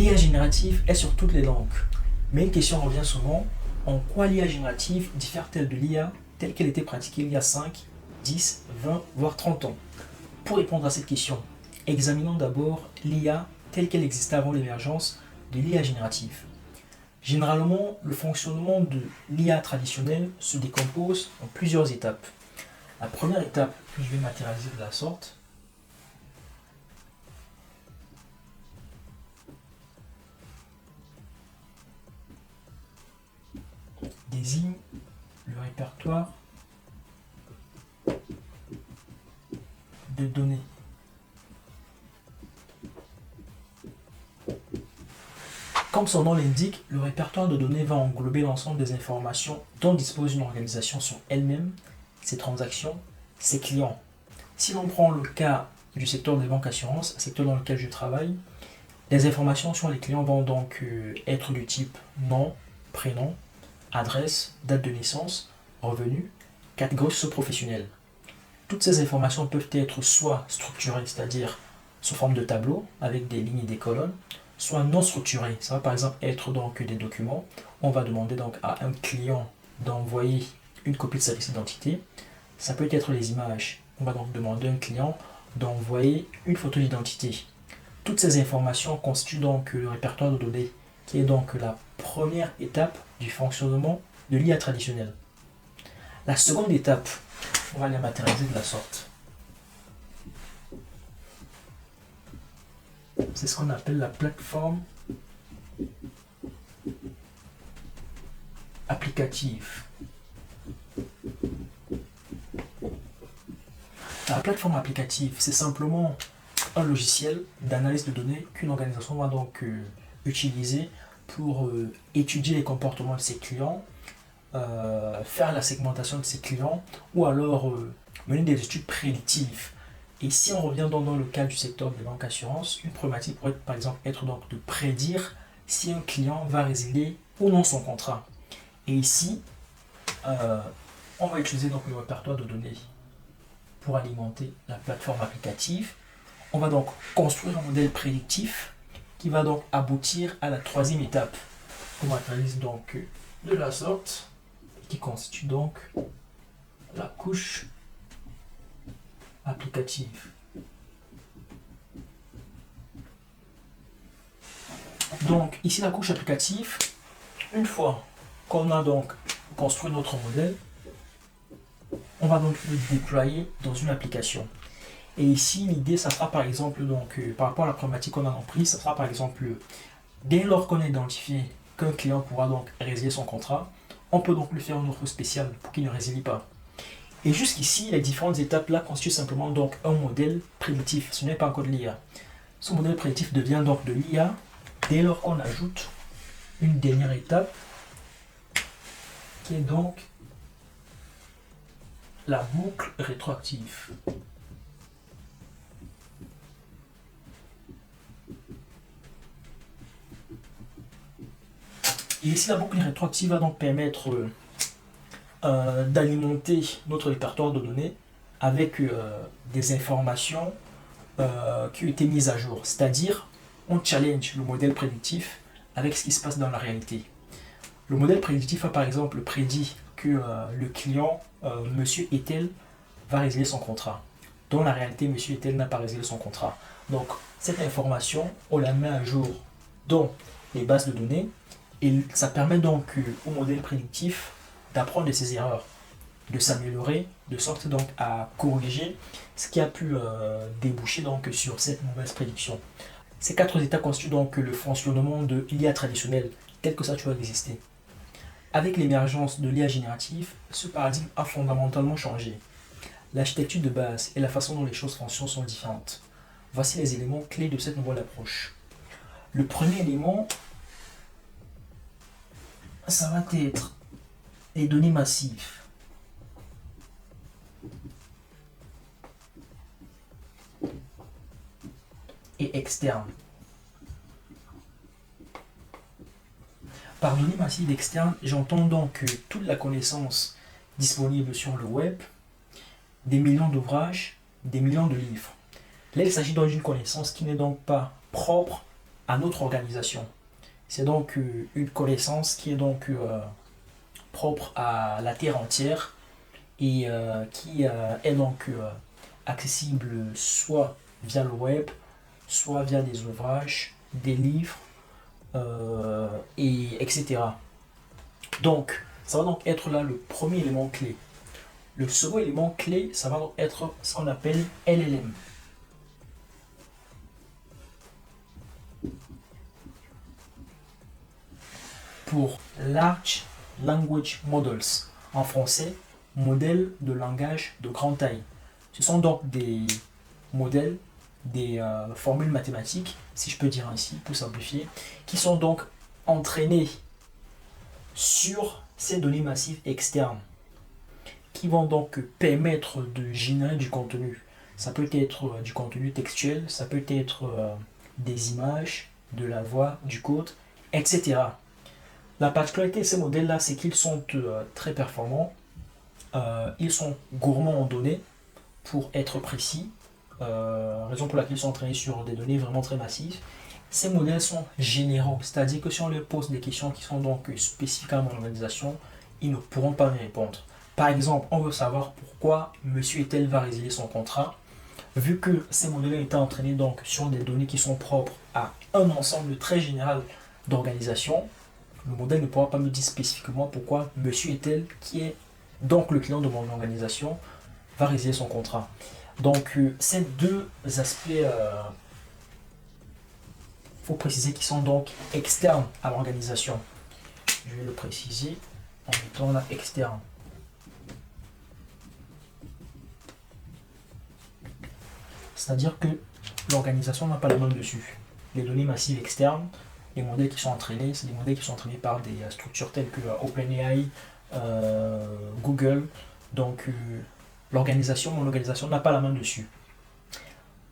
L'IA générative est sur toutes les langues. Mais une question revient souvent, en quoi l'IA générative diffère-t-elle de l'IA telle qu'elle était pratiquée il y a 5, 10, 20, voire 30 ans? Pour répondre à cette question, examinons d'abord l'IA telle qu'elle existait avant l'émergence de l'IA générative. Généralement, le fonctionnement de l'IA traditionnelle se décompose en plusieurs étapes. La première étape que je vais matérialiser de la sorte, désigne le répertoire de données. Comme son nom l'indique, le répertoire de données va englober l'ensemble des informations dont dispose une organisation sur elle-même, ses transactions, ses clients. Si l'on prend le cas du secteur des banques assurances, secteur dans lequel je travaille, les informations sur les clients vont donc être du type nom, prénom, adresse, date de naissance, revenus, catégorie socio-professionnelle. Toutes ces informations peuvent être soit structurées, c'est-à-dire sous forme de tableau avec des lignes et des colonnes, soit non structurées. Ça va par exemple être donc des documents. On va demander donc à un client d'envoyer une copie de sa pièce d'identité. Ça peut être les images. On va donc demander à un client d'envoyer une photo d'identité. Toutes ces informations constituent donc le répertoire de données, qui est donc la première étape du fonctionnement de l'IA traditionnelle. La seconde étape, on va la matérialiser de la sorte. C'est ce qu'on appelle la plateforme applicative. La plateforme applicative, c'est simplement un logiciel d'analyse de données qu'une organisation va donc utiliser pour étudier les comportements de ses clients, faire la segmentation de ses clients ou alors mener des études prédictives. Et si on revient dans le cas du secteur des banques assurances, une problématique pourrait par exemple être donc de prédire si un client va résilier ou non son contrat. Et ici, on va utiliser donc le répertoire de données pour alimenter la plateforme applicative. On va donc construire un modèle prédictif qui va donc aboutir à la troisième étape. On matérialise donc de la sorte, qui constitue donc la couche applicative. Donc ici la couche applicative, une fois qu'on a donc construit notre modèle, on va donc le déployer dans une application. Et ici l'idée, ça sera par exemple donc par rapport à la problématique qu'on a en prise, ça sera par exemple dès lors qu'on a identifié qu'un client pourra donc résilier son contrat, on peut donc lui faire une offre spéciale pour qu'il ne résilie pas. Et jusqu'ici, les différentes étapes là constituent simplement donc un modèle prédictif. Ce n'est pas encore de l'IA. Ce modèle prédictif devient donc de l'IA dès lors qu'on ajoute une dernière étape qui est donc la boucle rétroactive. Et ici, la boucle rétroactive va donc permettre d'alimenter notre répertoire de données avec des informations qui ont été mises à jour. C'est-à-dire, on challenge le modèle prédictif avec ce qui se passe dans la réalité. Le modèle prédictif a par exemple prédit que le client, monsieur Etel, va résilier son contrat. Dans la réalité, monsieur Etel n'a pas résilié son contrat. Donc, cette information, on la met à jour dans les bases de données et ça permet donc au modèle prédictif d'apprendre de ses erreurs, de s'améliorer, de sorte donc à corriger ce qui a pu déboucher donc sur cette mauvaise prédiction. Ces quatre étapes constituent donc le fonctionnement de l'IA traditionnelle tel que ça a toujours existé. Avec l'émergence de l'IA générative, ce paradigme a fondamentalement changé. L'architecture de base et la façon dont les choses fonctionnent sont différentes. Voici les éléments clés de cette nouvelle approche. Le premier élément, ça va être les données massives. Et externes. Par données massives externes, j'entends donc toute la connaissance disponible sur le web, des millions d'ouvrages, des millions de livres. Là, il s'agit donc d'une connaissance qui n'est donc pas propre à notre organisation. C'est donc une connaissance qui est donc propre à la Terre entière et qui est donc accessible soit via le web, soit via des ouvrages, des livres, etc. Donc, ça va donc être là le premier élément clé. Le second élément clé, ça va donc être ce qu'on appelle LLM. Pour Large Language Models, en français, modèles de langage de grande taille. Ce sont donc des modèles, des formules mathématiques, si je peux dire ainsi, pour simplifier, qui sont donc entraînés sur ces données massives externes, qui vont donc permettre de générer du contenu. Ça peut être du contenu textuel, ça peut être des images, de la voix, du code, etc. La particularité de ces modèles-là, c'est qu'ils sont très performants, ils sont gourmands en données, pour être précis, raison pour laquelle ils sont entraînés sur des données vraiment très massives. Ces modèles sont généraux, c'est-à-dire que si on leur pose des questions qui sont donc spécifiques à mon organisation, ils ne pourront pas me répondre. Par exemple, on veut savoir pourquoi monsieur et tel va résilier son contrat. Vu que ces modèles ont été entraînés donc sur des données qui sont propres à un ensemble très général d'organisations, le modèle ne pourra pas me dire spécifiquement pourquoi monsieur et tel, qui est donc le client de mon organisation, va résilier son contrat. Donc ces deux aspects, faut préciser qu'ils sont donc externes à l'organisation. Je vais le préciser en mettant là externe. C'est-à-dire que l'organisation n'a pas la main dessus. Les données massives externes, les modèles qui sont entraînés, c'est des modèles qui sont entraînés par des structures telles que OpenAI, Google. Donc mon organisation n'a pas la main dessus.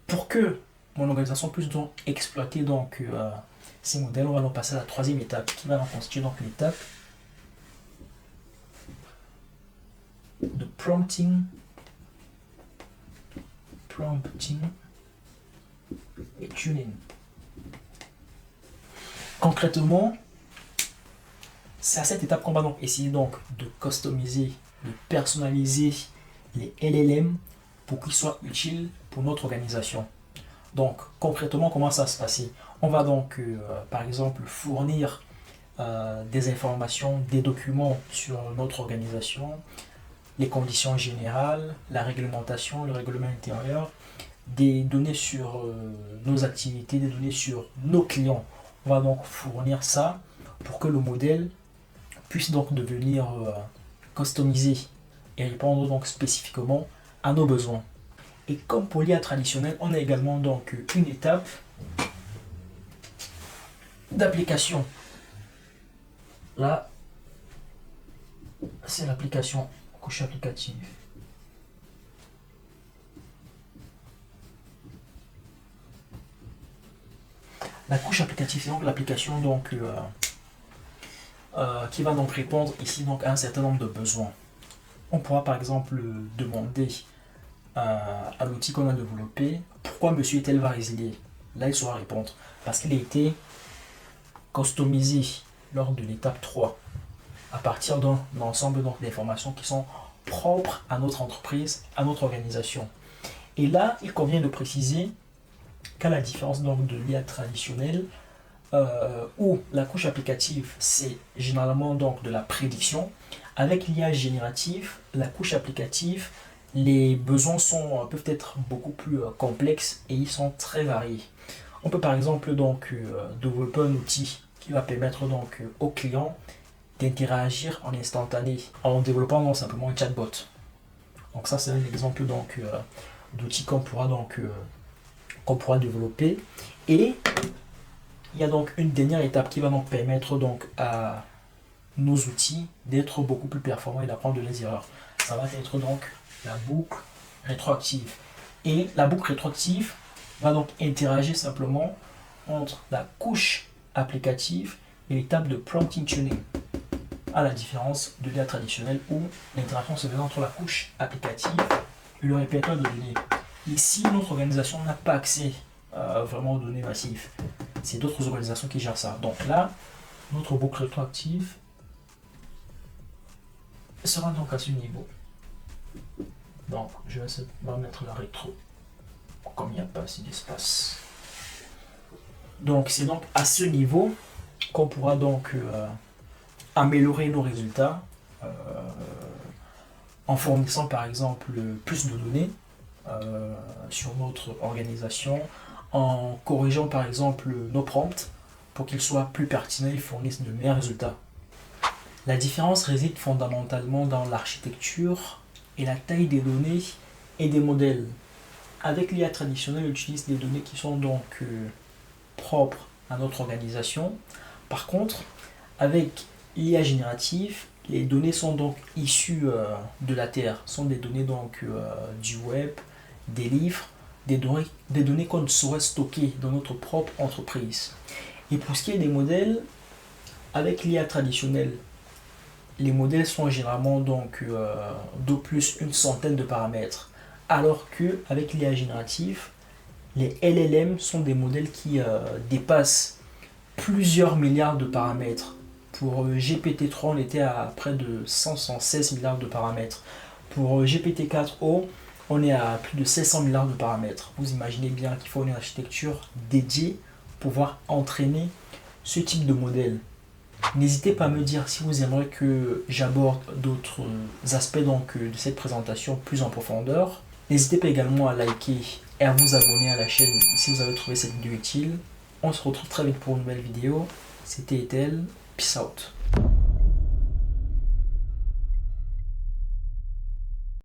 Pour que mon organisation puisse donc exploiter donc, ces modèles, on va donc passer à la troisième étape, qui va donc constituer donc l'étape de prompting et tuning. Concrètement, c'est à cette étape qu'on va donc essayer donc de customiser, de personnaliser les LLM pour qu'ils soient utiles pour notre organisation. Donc concrètement, comment ça va se passer? On va donc par exemple fournir des informations, des documents sur notre organisation, les conditions générales, la réglementation, le règlement intérieur, des données sur nos activités, des données sur nos clients. On va donc fournir ça pour que le modèle puisse donc devenir customisé et répondre donc spécifiquement à nos besoins. Et comme pour l'IA traditionnelle, on a également donc une étape d'application. Là, c'est l'application, couche applicative. La couche applicative, c'est donc l'application donc qui va donc répondre ici donc à un certain nombre de besoins. On pourra par exemple demander à l'outil qu'on a développé pourquoi monsieur tel va résilier. Là, il saura répondre parce qu'il a été customisé lors de l'étape 3 à partir d'un ensemble d'informations qui sont propres à notre entreprise, à notre organisation. Et là, il convient de préciser qu'à la différence donc de l'IA traditionnelle, où la couche applicative c'est généralement donc de la prédiction, avec l'IA générative, la couche applicative, les besoins peuvent être beaucoup plus complexes et ils sont très variés. On peut par exemple donc développer un outil qui va permettre donc au client d'interagir en instantané en développant donc simplement un chatbot. Donc ça c'est un exemple donc d'outil qu'on pourra développer. Et il y a donc une dernière étape qui va donc permettre donc à nos outils d'être beaucoup plus performants et d'apprendre de leurs erreurs. Ça va être donc la boucle rétroactive. Et la boucle rétroactive va donc interagir simplement entre la couche applicative et l'étape de prompting tuning, à la différence de l'IA traditionnelle où l'interaction se fait entre la couche applicative et le répertoire de données. Ici, notre organisation n'a pas accès vraiment aux données massives. c'est d'autres organisations qui gèrent ça. Donc là, notre boucle rétroactive sera donc à ce niveau. Donc je vais simplement mettre la rétro, comme il n'y a pas assez d'espace. Donc c'est donc à ce niveau qu'on pourra donc améliorer nos résultats en fournissant par exemple plus de données sur notre organisation, en corrigeant par exemple nos prompts pour qu'ils soient plus pertinents et fournissent de meilleurs résultats. La différence réside fondamentalement dans l'architecture et la taille des données et des modèles. Avec l'IA traditionnelle, on utilise des données qui sont donc propres à notre organisation. Par contre, avec l'IA générative, les données sont donc issues de la Terre, sont des données donc du web, des livres, des données qu'on saurait stocker dans notre propre entreprise. Et pour ce qui est des modèles, avec l'IA traditionnelle, les modèles sont généralement donc d'au plus une centaine de paramètres, alors que avec l'IA générative, les LLM sont des modèles qui dépassent plusieurs milliards de paramètres. Pour GPT-3, on était à près de 116 milliards de paramètres. Pour GPT-4o, on est à plus de 700 milliards de paramètres. Vous imaginez bien qu'il faut une architecture dédiée pour pouvoir entraîner ce type de modèle. N'hésitez pas à me dire si vous aimeriez que j'aborde d'autres aspects donc, de cette présentation plus en profondeur. N'hésitez pas également à liker et à vous abonner à la chaîne si vous avez trouvé cette vidéo utile. On se retrouve très vite pour une nouvelle vidéo. C'était Ethel. Peace out.